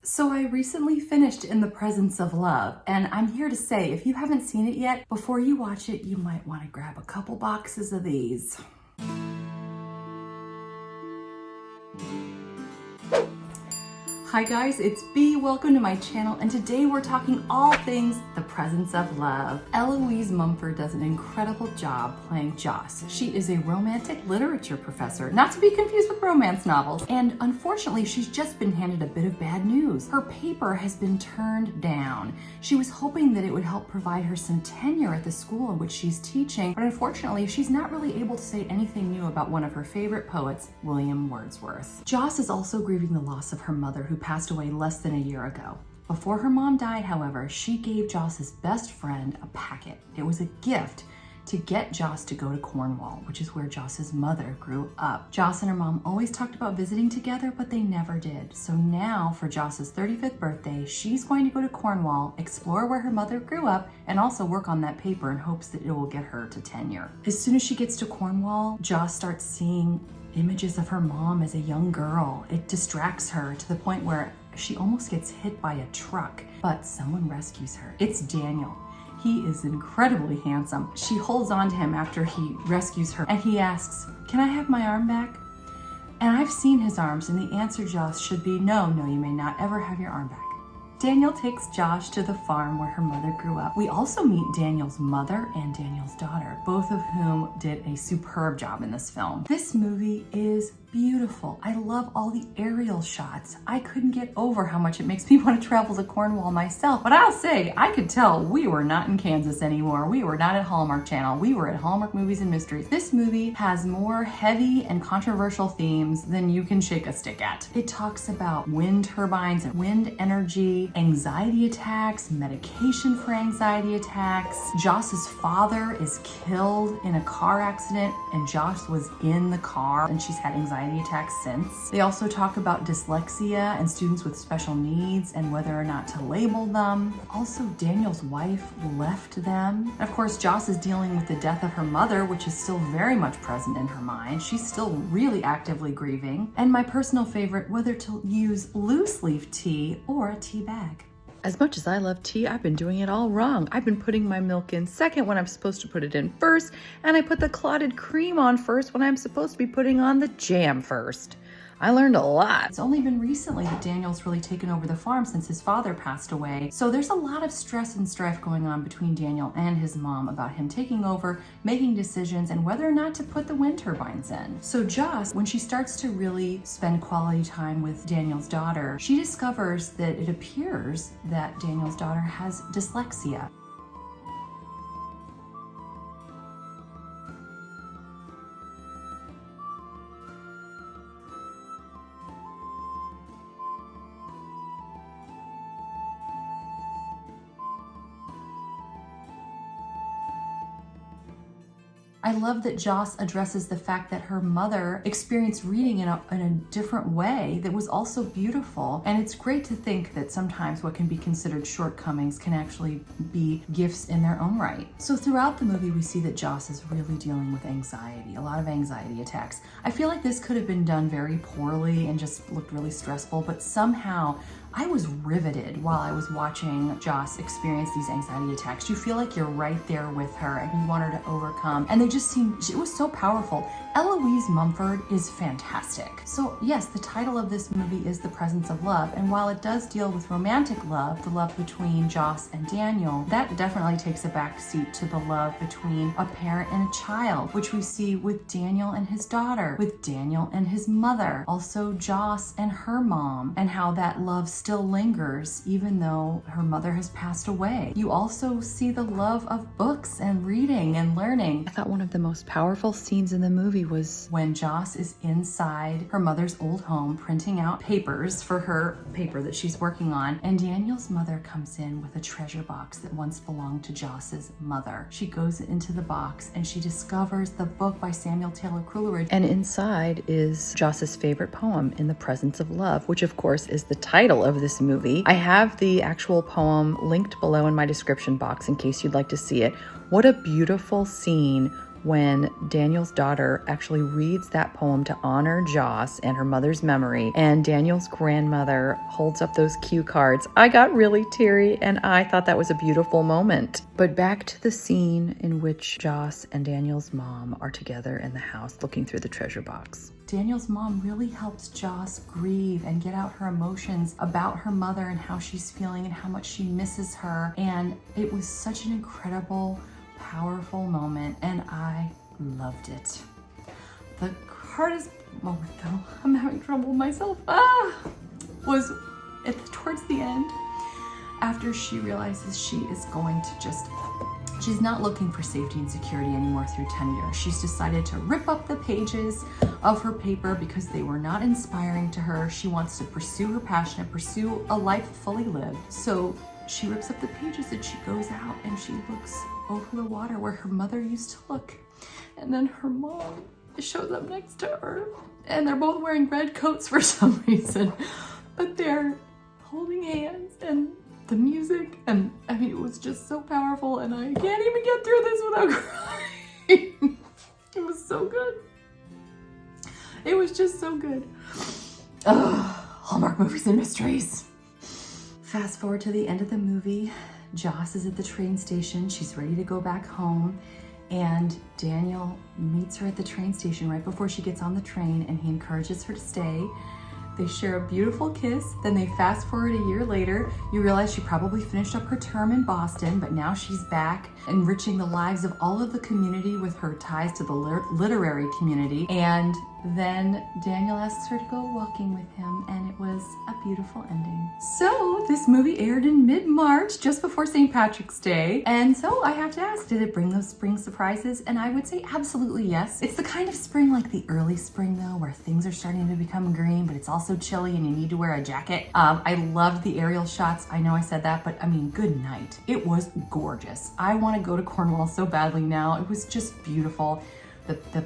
So I recently finished In the Presence of Love, and I'm here to say, if you haven't seen it yet, before you watch it, you might want to grab a couple boxes of these. Hi guys, it's B. Welcome to my channel, and today we're talking all things The Presence of Love. Eloise Mumford does an incredible job playing Joss. She is a romantic literature professor, not to be confused with romance novels, and unfortunately she's just been handed a bit of bad news. Her paper has been turned down. She was hoping that it would help provide her some tenure at the school in which she's teaching, but unfortunately she's not really able to say anything new about one of her favorite poets, William Wordsworth. Joss is also grieving the loss of her mother, who passed away less than a year ago. Before her mom died, however, she gave Joss's best friend a packet. It was a gift to get Joss to go to Cornwall, which is where Joss's mother grew up. Joss and her mom always talked about visiting together, but they never did. So now, for Joss's 35th birthday, she's going to go to Cornwall, explore where her mother grew up, and also work on that paper in hopes that it will get her to tenure. As soon as she gets to Cornwall, Joss starts seeing images of her mom as a young girl. It distracts her to the point where she almost gets hit by a truck, but someone rescues her. It's Daniel. He is incredibly handsome. She holds on to him after he rescues her, and he asks, "Can I have my arm back?" And I've seen his arms, and the answer, Joss, should be, no, you may not ever have your arm back. Daniel takes Josh to the farm where her mother grew up. We also meet Daniel's mother and Daniel's daughter, both of whom did a superb job in this film. This movie is beautiful. I love all the aerial shots. I couldn't get over how much it makes me want to travel to Cornwall myself. But I'll say, I could tell we were not in Kansas anymore. We were not at Hallmark Channel. We were at Hallmark Movies and Mysteries. This movie has more heavy and controversial themes than you can shake a stick at. It talks about wind turbines and wind energy, anxiety attacks, medication for anxiety attacks. Joss's father is killed in a car accident, and Joss was in the car, and she's had anxiety attacks since. They also talk about dyslexia and students with special needs and whether or not to label them. Also, Daniel's wife left them. And of course, Joss is dealing with the death of her mother, which is still very much present in her mind. She's still really actively grieving. And my personal favorite, whether to use loose leaf tea or a tea bag. As much as I love tea, I've been doing it all wrong. I've been putting my milk in second when I'm supposed to put it in first, and I put the clotted cream on first when I'm supposed to be putting on the jam first. I learned a lot. It's only been recently that Daniel's really taken over the farm since his father passed away. So there's a lot of stress and strife going on between Daniel and his mom about him taking over, making decisions, and whether or not to put the wind turbines in. So Joss, when she starts to really spend quality time with Daniel's daughter, she discovers that it appears that Daniel's daughter has dyslexia. I love that Joss addresses the fact that her mother experienced reading in a different way that was also beautiful. And it's great to think that sometimes what can be considered shortcomings can actually be gifts in their own right. So throughout the movie, we see that Joss is really dealing with anxiety, a lot of anxiety attacks. I feel like this could have been done very poorly and just looked really stressful, but somehow I was riveted while I was watching Joss experience these anxiety attacks. You feel like you're right there with her and you want her to overcome. And they just seemed, it was so powerful. Eloise Mumford is fantastic. So yes, the title of this movie is The Presence of Love. And while it does deal with romantic love, the love between Joss and Daniel, that definitely takes a back seat to the love between a parent and a child, which we see with Daniel and his daughter, with Daniel and his mother, also Joss and her mom, and how that love still lingers even though her mother has passed away. You also see the love of books and reading and learning. I thought one of the most powerful scenes in the movie was when Joss is inside her mother's old home printing out papers for her paper that she's working on, and Daniel's mother comes in with a treasure box that once belonged to Joss's mother. She goes into the box and she discovers the book by Samuel Taylor Coleridge, and inside is Joss's favorite poem, In the Presence of Love, which of course is the title of this movie. I have the actual poem linked below in my description box in case you'd like to see it. What a beautiful scene when Daniel's daughter actually reads that poem to honor Joss and her mother's memory, and Daniel's grandmother holds up those cue cards. I got really teary, and I thought that was a beautiful moment. But back to the scene in which Joss and Daniel's mom are together in the house looking through the treasure box. Daniel's mom really helps Joss grieve and get out her emotions about her mother and how she's feeling and how much she misses her. And it was such an incredible, powerful moment, and I loved it. The hardest moment, though, I'm having trouble myself, was towards the end, after she realizes she is going to she's not looking for safety and security anymore through tenure. She's decided to rip up the pages of her paper because they were not inspiring to her. She wants to pursue her passion and pursue a life fully lived. So she rips up the pages and she goes out and she looks over the water where her mother used to look. And then her mom shows up next to her, and they're both wearing red coats for some reason, but they're holding hands, and the music, and I mean, it was just so powerful, and I can't even get through this without crying. It was so good. It was just so good. Hallmark Movies and Mysteries. Fast forward to the end of the movie. Joss is at the train station. She's ready to go back home, and Daniel meets her at the train station right before she gets on the train, and he encourages her to stay. They share a beautiful kiss. Then they fast forward a year later. You realize she probably finished up her term in Boston, but now she's back enriching the lives of all of the community with her ties to the literary community. And then Daniel asks her to go walking with him, and it was a beautiful ending. So this movie aired in mid-March, just before St. Patrick's Day. And so I have to ask, did it bring those spring surprises? And I would say absolutely yes. It's the kind of spring like the early spring though, where things are starting to become green, but it's also chilly and you need to wear a jacket. I loved the aerial shots. I know I said that, but I mean, good night. It was gorgeous. I want to go to Cornwall so badly now. It was just beautiful. The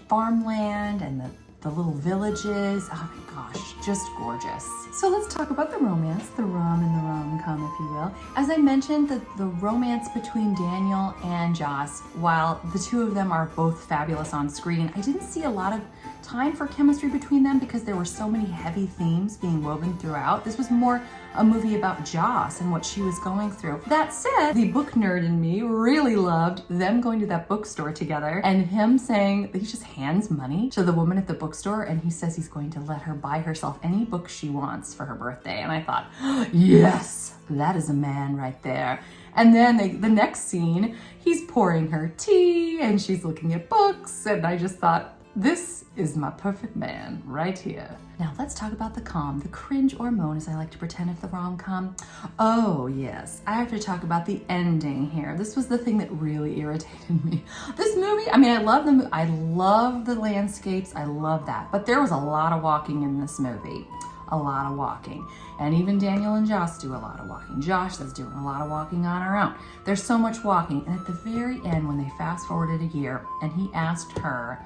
farmland and the little villages, oh my gosh, just gorgeous. So let's talk about the romance, the rom and the rom-com, if you will. As I mentioned, the romance between Daniel and Joss, while the two of them are both fabulous on screen, I didn't see a lot of time for chemistry between them because there were so many heavy themes being woven throughout. This was more a movie about Joss and what she was going through. That said, the book nerd in me really loved them going to that bookstore together and him saying, he just hands money to the woman at the bookstore and he says he's going to let her buy herself any book she wants for her birthday. And I thought, yes, that is a man right there. And then the next scene, he's pouring her tea and she's looking at books, and I just thought, this is my perfect man right here. Now let's talk about the cringe or moan, as I like to pretend, of the rom-com. Oh yes, I have to talk about the ending here. This was the thing that really irritated me. This movie, I mean, I love the landscapes, I love that, but there was a lot of walking in this movie. A lot of walking. And even Daniel and Joss do a lot of walking. Josh is doing a lot of walking on her own. There's so much walking, and at the very end, when they fast forwarded a year, and he asked her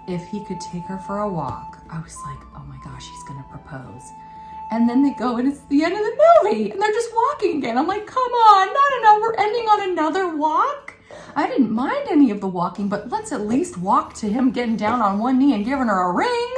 if he could take her for a walk, I was like, oh my gosh, he's gonna propose. And then they go and it's the end of the movie and they're just walking again. I'm like, come on, not enough, we're ending on another walk? I didn't mind any of the walking, but let's at least walk to him getting down on one knee and giving her a ring.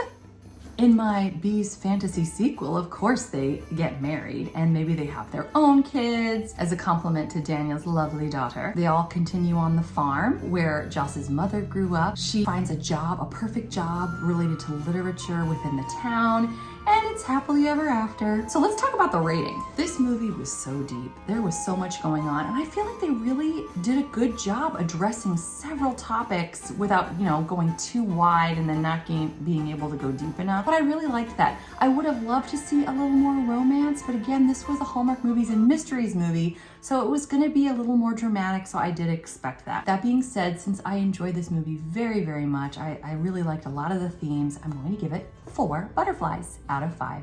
In my Bee's fantasy sequel, of course they get married and maybe they have their own kids as a compliment to Daniel's lovely daughter. They all continue on the farm where Joss's mother grew up. She finds a job, a perfect job related to literature within the town, and it's happily ever after. So let's talk about the rating. This movie was so deep. There was so much going on, and I feel like they really did a good job addressing several topics without, going too wide and then not being able to go deep enough. But I really liked that. I would have loved to see a little more romance, but again, this was a Hallmark Movies and Mysteries movie, so it was gonna be a little more dramatic, so I did expect that. That being said, since I enjoyed this movie very, very much, I really liked a lot of the themes, I'm going to give it 4 butterflies out of 5.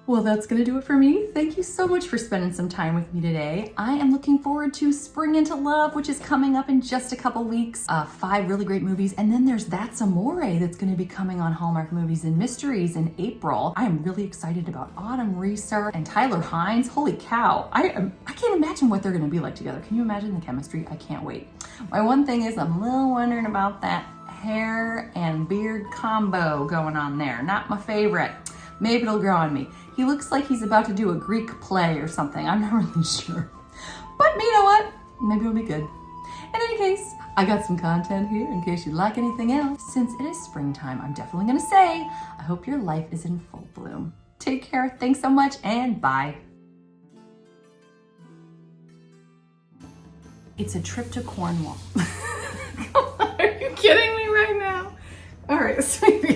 Well, that's gonna do it for me. Thank you so much for spending some time with me today. I am looking forward to Spring into Love, which is coming up in just a couple weeks. 5 really great movies. And then there's That's Amore that's gonna be coming on Hallmark Movies and Mysteries in April. I am really excited about Autumn Reeser and Tyler Hynes. Holy cow. I can't imagine what they're gonna be like together. Can you imagine the chemistry? I can't wait. My one thing is I'm a little wondering about that hair and beard combo going on there. Not my favorite. Maybe it'll grow on me. He looks like he's about to do a Greek play or something. I'm not really sure. But you know what? Maybe it'll be good. In any case, I got some content here in case you'd like anything else. Since it is springtime, I'm definitely gonna say, I hope your life is in full bloom. Take care, thanks so much, and bye. It's a trip to Cornwall. Are you kidding me right now? All right, sweetie.